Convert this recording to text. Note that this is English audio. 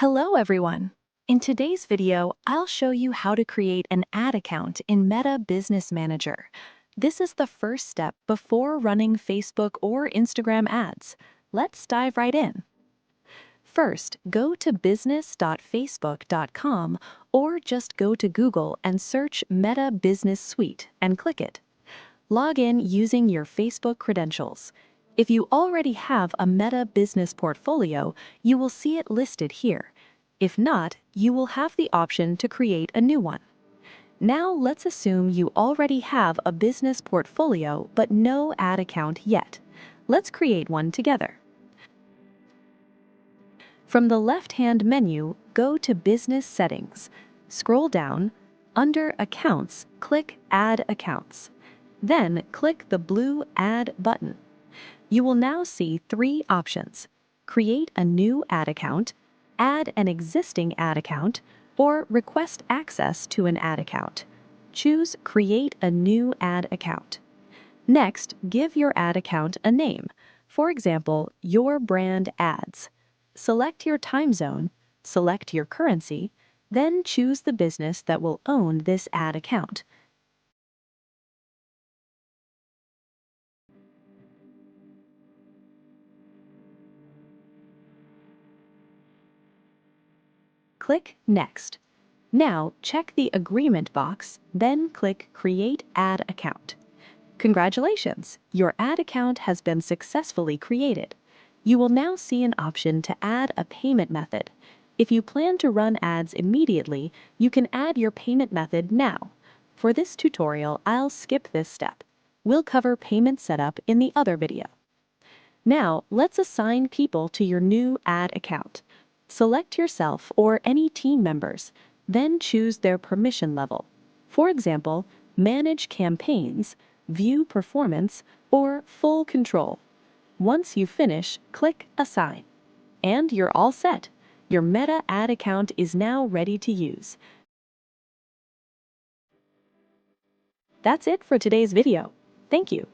Hello everyone! In today's video, I'll show you how to create an ad account in Meta Business Manager. This is the first step before running Facebook or Instagram ads. Let's dive right in. First, go to business.facebook.com or just go to Google and search Meta Business Suite and click it. Log in using your Facebook credentials. If you already have a Meta Business portfolio, you will see it listed here. If not, you will have the option to create a new one. Now let's assume you already have a business portfolio but no ad account yet. Let's create one together. From the left-hand menu, go to Business Settings. Scroll down. Under Accounts, click Add Accounts. Then click the blue Add button. You will now see three options: create a new ad account, add an existing ad account, or request access to an ad account. Choose Create a new ad account. Next, give your ad account a name. For example, Your Brand Ads. Select your time zone, select your currency, then choose the business that will own this ad account. Click Next. Now check the Agreement box, then click Create Ad Account. Congratulations! Your ad account has been successfully created. You will now see an option to add a payment method. If you plan to run ads immediately, you can add your payment method now. For this tutorial, I'll skip this step. We'll cover payment setup in the other video. Now, let's assign people to your new ad account. Select yourself or any team members, then choose their permission level. For example, Manage Campaigns, View Performance, or Full Control. Once you finish, click Assign. And you're all set. Your Meta ad account is now ready to use. That's it for today's video. Thank you.